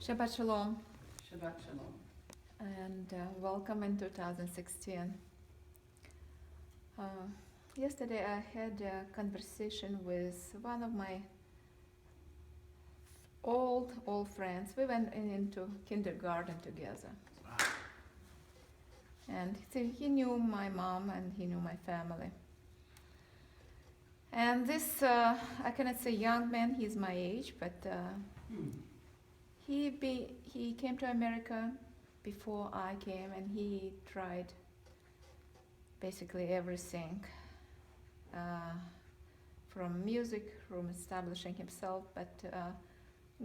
Shabbat Shalom, Shabbat Shalom. and welcome in 2016. Uh, Yesterday I had a conversation with one of my old friends. We went into kindergarten together, and he knew my mom and he knew my family. And this, I cannot say young man, he's my age, but he came to America before I came, and he tried basically everything, from music, from establishing himself, but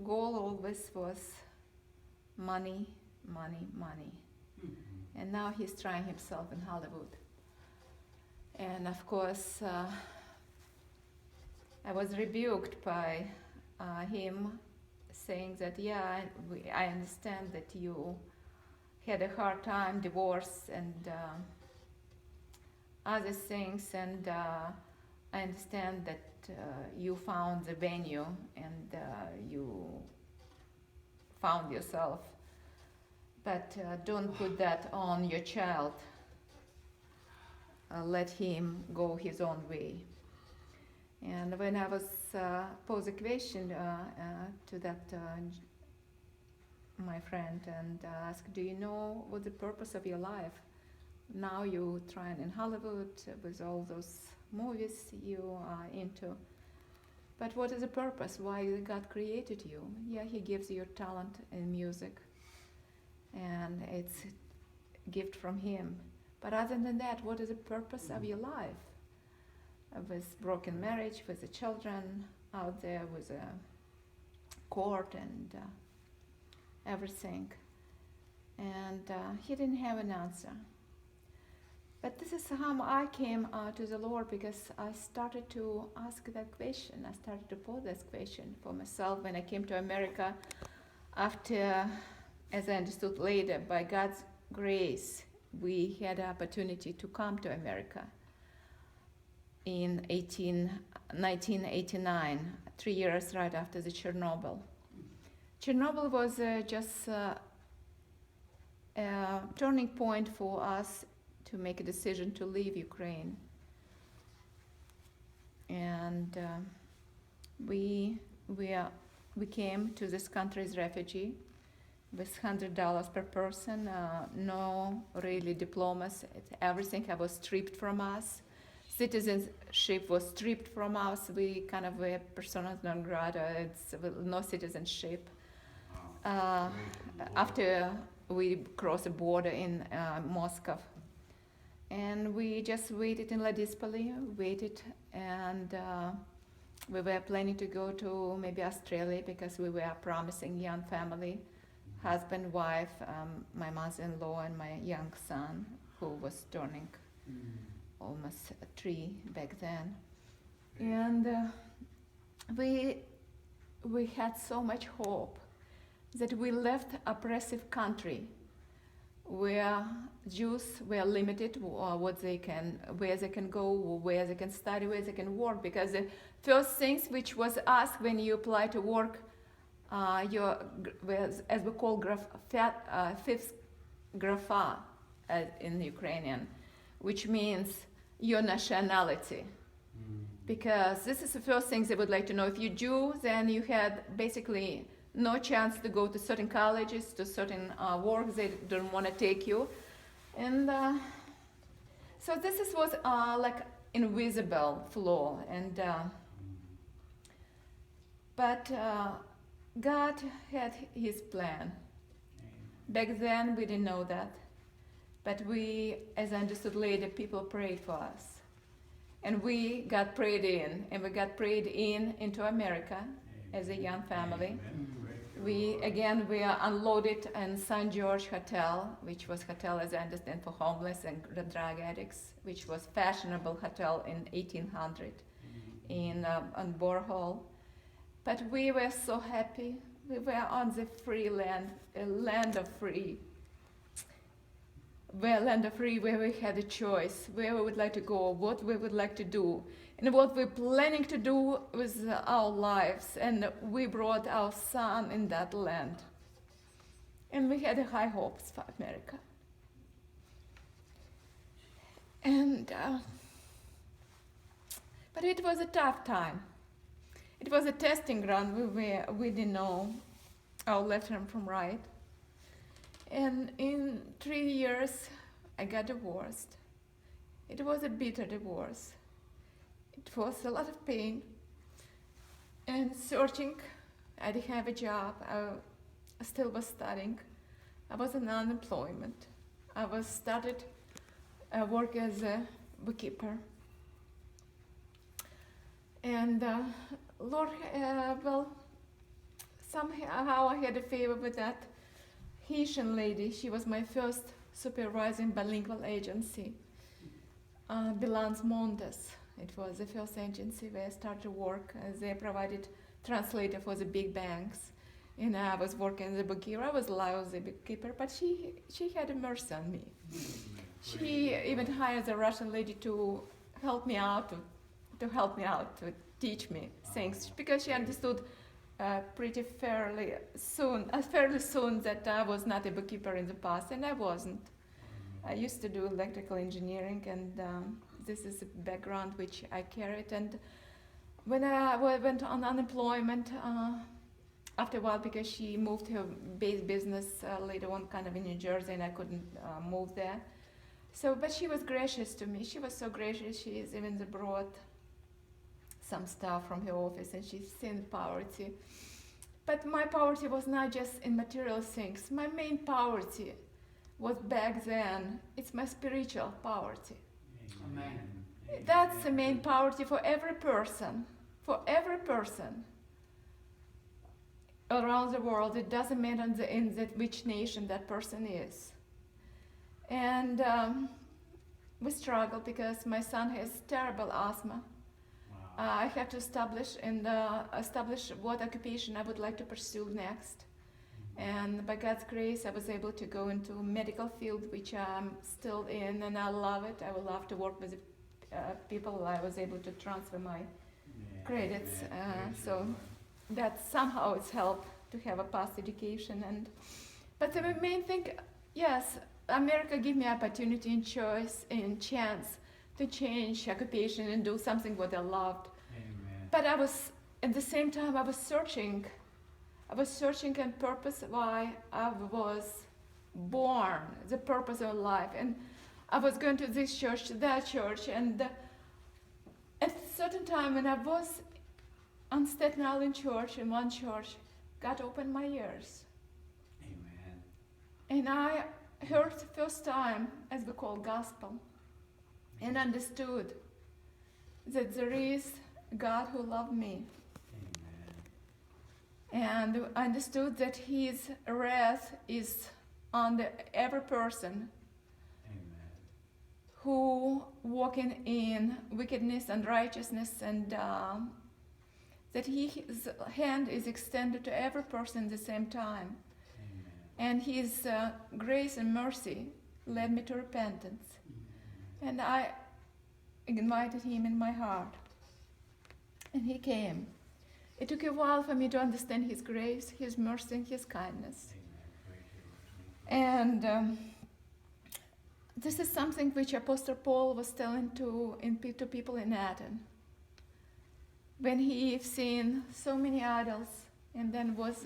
goal always was money, money, money. And now he's trying himself in Hollywood. And of course, I was rebuked by him, saying that, yeah, I understand that you had a hard time, divorce, and other things, and I understand that you found the venue and you found yourself, but don't put that on your child. Let him go his own way. And when I was posed a question to that my friend and asked, do you know what the purpose of your life? Now you trying in Hollywood with all those movies you are into. But what is the purpose? Why God created you? Yeah, He gives you talent in music, and it's a gift from Him. But other than that, what is the purpose of your life? With broken marriage, with the children out there, with a court and everything. And he didn't have an answer. But this is how I came to the Lord, because I started to ask that question. I started to pose this question for myself when I came to America after, as I understood later, by God's grace, we had the opportunity to come to America in 1989, 3 years right after the Chernobyl. Chernobyl was just a turning point for us to make a decision to leave Ukraine. And we came to this country as refugee with $100 per person, no really diplomas. Everything was stripped from us. Citizenship was stripped from us. We kind of were personas non grata. It's no citizenship. After we crossed the border in Moscow, and we just waited in Ladispoli, and we were planning to go to maybe Australia, because we were promising young family, husband, wife, my mother-in-law, and my young son, who was turning almost 3 back then. And we had so much hope that we left oppressive country where Jews were limited where they can go, where they can study, where they can work, because the first things which was asked when you apply to work, as we call fifth grafa in Ukrainian, which means your nationality. Because this is the first thing they would like to know. If you're Jew, then you had basically no chance to go to certain colleges, to certain work. They don't want to take you. And so this was like invisible flaw. And but God had His plan. Back then we didn't know that. But we, as I understood later, people prayed for us. And we got prayed in, and we got prayed into America as a young family. We were unloaded in St. George Hotel, which was hotel, as I understand, for homeless and drug addicts, which was fashionable hotel in 1800 on Borehole. But we were so happy. We were on the free land, a land of free. Land of free, where we had a choice, where we would like to go, what we would like to do, and what we're planning to do with our lives. And we brought our son in that land. And we had high hopes for America. And but it was a tough time. It was a testing ground. We didn't know our left hand from right. And in 3 years, I got divorced. It was a bitter divorce. It was a lot of pain and searching. I didn't have a job. I still was studying. I was in unemployment. I was started work as a bookkeeper. And Lord, well, somehow I had a favor with that Haitian lady. She was my first supervising bilingual agency, Bilance Mondes. It was the first agency where I started to work. They provided translator for the big banks. And I was working as a bookkeeper. I was a lousy bookkeeper, but she had a mercy on me. She even hired a Russian lady to help me out, to teach me things, because she understood fairly soon that I was not a bookkeeper in the past, and I wasn't. I used to do electrical engineering, and this is a background which I carried. And when I went on unemployment, after a while, because she moved her base business later on kind of in New Jersey, and I couldn't move there. So, but she was gracious to me. She was so gracious. She even brought some stuff from her office, and she's seen poverty. But my poverty was not just in material things. My main poverty was back then. It's my spiritual poverty. Amen. That's the main poverty for every person. For every person around the world. It doesn't matter which nation that person is. And we struggle because my son has terrible asthma. Wow. I had to establish what occupation I would like to pursue next. And by God's grace, I was able to go into medical field, which I'm still in, and I love it. I would love to work with people. I was able to transfer my credits, so that somehow it's helped to have a past education. But the main thing, yes, America gave me opportunity and choice and chance to change occupation and do something what I loved. Amen. But I was, at the same time, I was searching and purpose why I was born, the purpose of life. And I was going to this church, to that church, and at a certain time when I was on Staten Island church, in one church, God opened my ears. Amen. And I heard the first time, as we call gospel, and understood that there is a God who loved me. Amen. And I understood that His wrath is on every person Amen. who walking in wickedness and righteousness, and that His hand is extended to every person at the same time. Amen. And His grace and mercy led me to repentance. And I invited Him in my heart. And He came. It took a while for me to understand His grace, His mercy, and His kindness. And this is something which Apostle Paul was telling to people in Athens. When he seen so many idols, and then was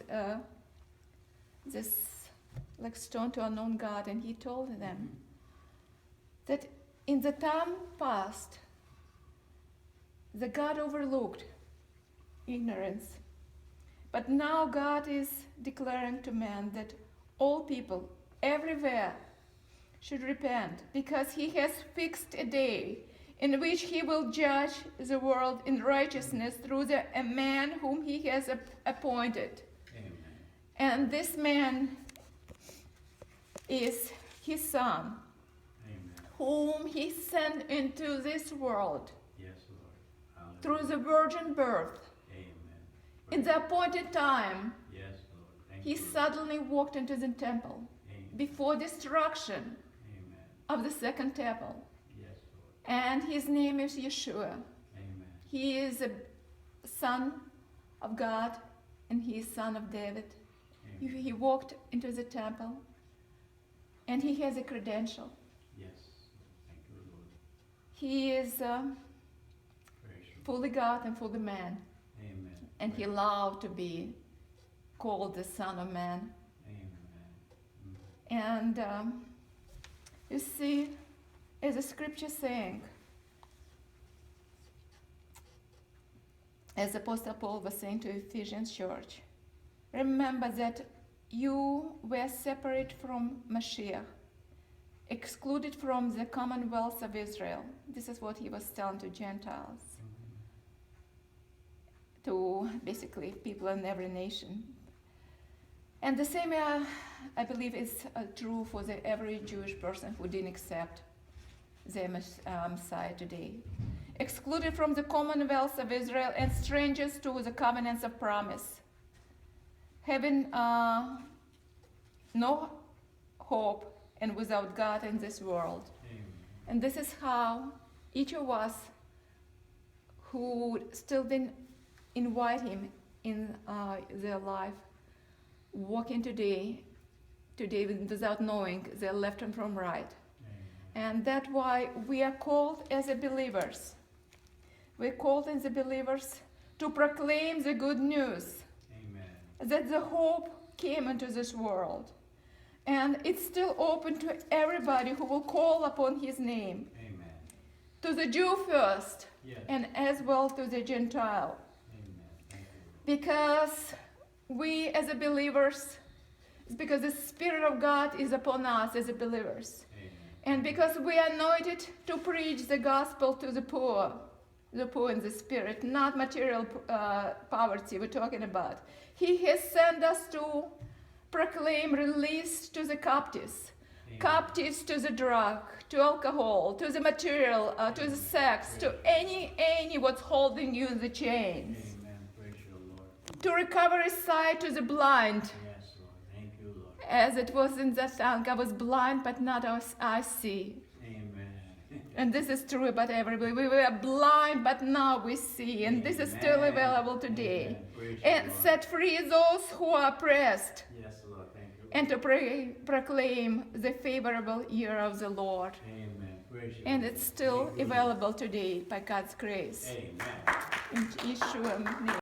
this like stone to unknown God, and he told them that in the time past, the God overlooked ignorance. But now God is declaring to man that all people everywhere should repent, because He has fixed a day in which He will judge the world in righteousness through a man whom He has appointed. Amen. And this man is His Son, Amen. whom He sent into this world Yes, Lord. through the virgin birth. Amen. In the appointed time, Yes, Lord. Thank He you. suddenly walked into the temple Amen. before destruction Amen. of the second temple. Yes, Lord. And His name is Yeshua. Amen. He is a Son of God, and He is Son of David. Amen. He walked into the temple, and he has a credential. Yes. Thank you, Lord. He is Praise you. fully God and fully man, Amen. and he loved to be called the Son of Man. Amen. And you see, as the scripture saying, as Apostle Paul was saying to Ephesians church, remember that you were separate from moshiach, excluded from the commonwealth of Israel. This is what he was telling to Gentiles, to basically people in every nation. And the same, I believe, is true for the every Jewish person who didn't accept the Messiah today. Excluded from the commonwealth of Israel and strangers to the covenants of promise, having no hope and without God in this world. Amen. And this is how each of us who still didn't invite him in their life, walking today without knowing their left and from right. Amen. And that's why we are called as a believers. We're called as a believers to proclaim the good news Amen. that the hope came into this world. And it's still open to everybody who will call upon his name. Amen. To the Jew first, Yes. and as well to the Gentile. Amen. Thank you. Because we as a believers, it's because the Spirit of God is upon us as a believers. Amen. And because we are anointed to preach the gospel to the poor in the spirit, not material poverty we're talking about. He has sent us to proclaim release to the captives, Amen. captives to the drug, to alcohol, to the material, to the sex, to any what's holding you in the chains. Amen. Praise you, Lord. To recover sight to the blind. Yes, Lord. Thank you, Lord. As it was in that song, I was blind, but now I see. Amen. And this is true about everybody. We were blind, but now we see. And this is still Amen. available today. Amen. Praise you, And Lord. set free those who are oppressed. Yes, Lord. Thank you. And to proclaim the favorable year of the Lord. Amen. Praise you, And Lord. it's still Thank you, Lord. available today by God's grace. Amen. In Yeshua's name.